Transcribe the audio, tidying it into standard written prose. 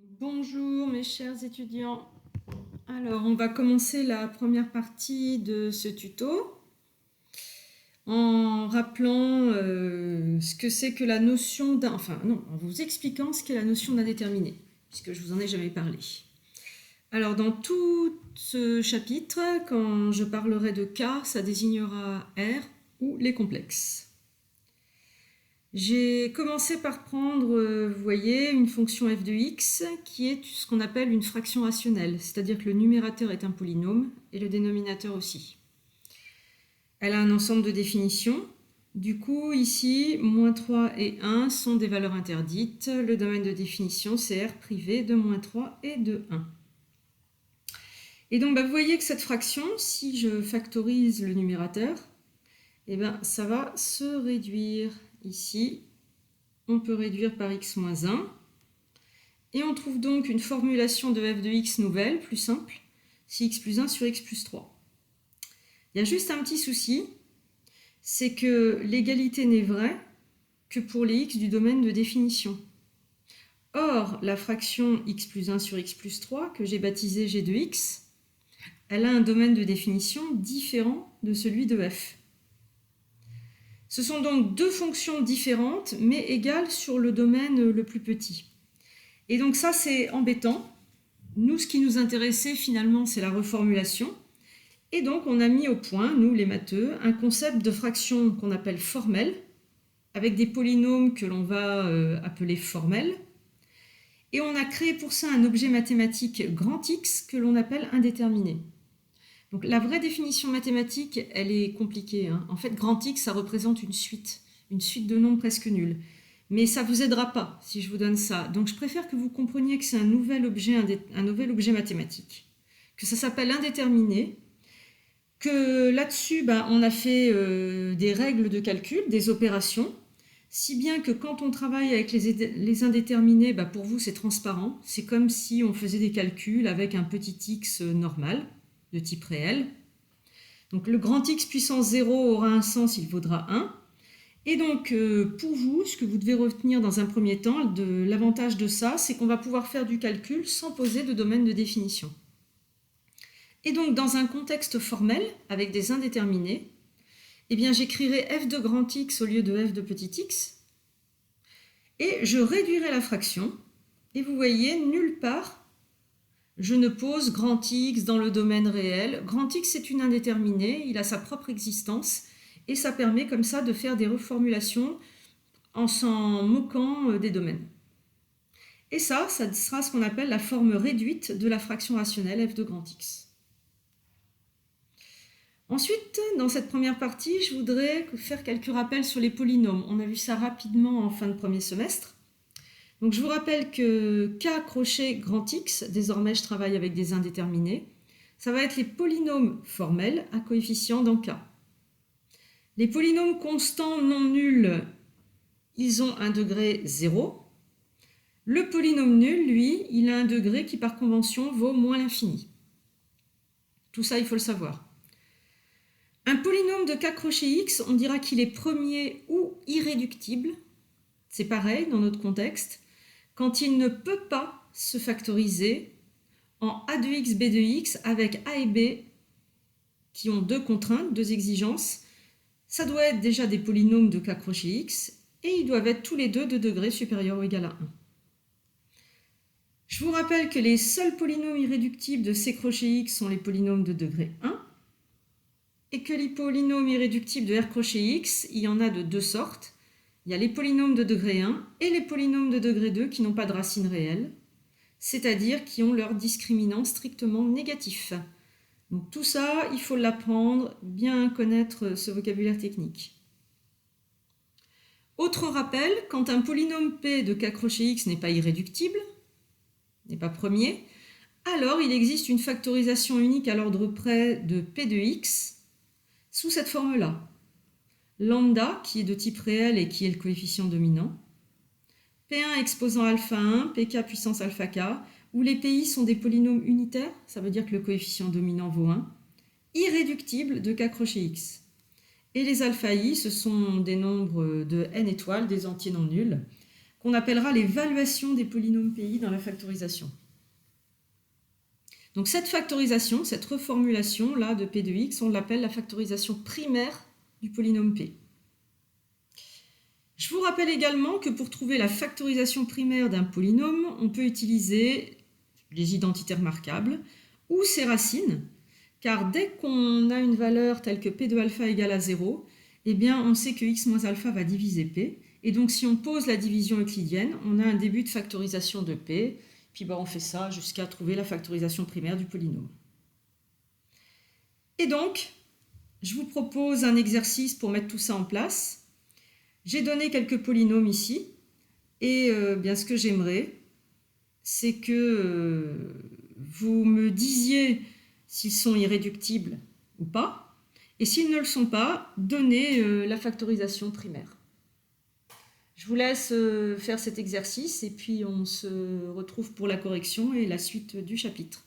Bonjour mes chers étudiants. Alors, on va commencer la première partie de ce tuto en rappelant ce que c'est que la notion d'un... Enfin, non, en vous expliquant ce qu'est la notion d'indéterminé, puisque je vous en ai jamais parlé. Alors, dans tout ce chapitre, quand je parlerai de K, ça désignera R ou les complexes. J'ai commencé par prendre, vous voyez, une fonction f de x qui est ce qu'on appelle une fraction rationnelle, c'est-à-dire que le numérateur est un polynôme et le dénominateur aussi. Elle a un ensemble de définitions. Du coup, ici, moins 3 et 1 sont des valeurs interdites. Le domaine de définition, c'est R privé de moins 3 et de 1. Et donc, vous voyez que cette fraction, si je factorise le numérateur, ça va se réduire ici. On peut réduire par x moins 1. Et on trouve donc une formulation de f de x nouvelle, plus simple, c'est x plus 1 sur x plus 3. Il y a juste un petit souci, c'est que l'égalité n'est vraie que pour les x du domaine de définition. Or, la fraction x plus 1 sur x plus 3, que j'ai baptisée g de x, elle a un domaine de définition différent de celui de f. Ce sont donc deux fonctions différentes, mais égales sur le domaine le plus petit. Et donc ça, c'est embêtant. Nous, ce qui nous intéressait finalement, c'est la reformulation. Et donc, on a mis au point, nous les matheux, un concept de fraction qu'on appelle formelle, avec des polynômes que l'on va appeler formels. Et on a créé pour ça un objet mathématique grand X que l'on appelle indéterminé. Donc la vraie définition mathématique, elle est compliquée. En fait, grand X, ça représente une suite de nombres presque nuls. Mais ça ne vous aidera pas si je vous donne ça. Donc je préfère que vous compreniez que c'est un nouvel objet mathématique, que ça s'appelle indéterminé, que là-dessus, on a fait des règles de calcul, des opérations, si bien que quand on travaille avec les indéterminés, pour vous c'est transparent, c'est comme si on faisait des calculs avec un petit x normal, de type réel. Donc le grand X puissance 0 aura un sens, il vaudra 1. Et donc, pour vous, ce que vous devez retenir dans un premier temps, l'avantage de ça, c'est qu'on va pouvoir faire du calcul sans poser de domaine de définition. Et donc, dans un contexte formel, avec des indéterminés, j'écrirai f de grand X au lieu de f de petit x, et je réduirai la fraction, et vous voyez, nulle part, je ne pose grand X dans le domaine réel. Grand X est une indéterminée, il a sa propre existence, et ça permet comme ça de faire des reformulations en s'en moquant des domaines. Et ça sera ce qu'on appelle la forme réduite de la fraction rationnelle f de grand X. Ensuite, dans cette première partie, je voudrais faire quelques rappels sur les polynômes. On a vu ça rapidement en fin de premier semestre. Donc je vous rappelle que K crochet grand X, désormais je travaille avec des indéterminés, ça va être les polynômes formels à coefficient dans K. Les polynômes constants non nuls, ils ont un degré 0. Le polynôme nul, lui, il a un degré qui par convention vaut moins l'infini. Tout ça, il faut le savoir. Un polynôme de K crochet X, on dira qu'il est premier ou irréductible. C'est pareil dans notre contexte. Quand il ne peut pas se factoriser en a de x, b de x, avec a et b qui ont deux contraintes, deux exigences, ça doit être déjà des polynômes de K crochet x, et ils doivent être tous les deux de degré supérieur ou égal à 1. Je vous rappelle que les seuls polynômes irréductibles de C crochet x sont les polynômes de degré 1, et que les polynômes irréductibles de R crochet x, il y en a de deux sortes. Il y a les polynômes de degré 1 et les polynômes de degré 2 qui n'ont pas de racine réelle, c'est-à-dire qui ont leur discriminant strictement négatif. Donc tout ça, il faut l'apprendre, bien connaître ce vocabulaire technique. Autre rappel, quand un polynôme P de K crochet X n'est pas irréductible, n'est pas premier, alors il existe une factorisation unique à l'ordre près de P de X sous cette forme-là. Lambda, qui est de type réel et qui est le coefficient dominant, P1 exposant alpha 1, Pk puissance alpha k, où les Pi sont des polynômes unitaires, ça veut dire que le coefficient dominant vaut 1, irréductibles de K crochet X. Et les alpha i, ce sont des nombres de n étoiles, des entiers non nuls, qu'on appellera l'évaluation des polynômes PI dans la factorisation. Donc cette factorisation, cette reformulation là de P de x, on l'appelle la factorisation primaire du polynôme P. Je vous rappelle également que pour trouver la factorisation primaire d'un polynôme, on peut utiliser les identités remarquables ou ses racines, car dès qu'on a une valeur telle que P de alpha égale à 0, eh bien on sait que x moins alpha va diviser P, et donc si on pose la division euclidienne, on a un début de factorisation de P, puis on fait ça jusqu'à trouver la factorisation primaire du polynôme. Et donc, je vous propose un exercice pour mettre tout ça en place. J'ai donné quelques polynômes ici, et bien ce que j'aimerais, c'est que vous me disiez s'ils sont irréductibles ou pas, et s'ils ne le sont pas, donnez la factorisation primaire. Je vous laisse faire cet exercice, et puis on se retrouve pour la correction et la suite du chapitre.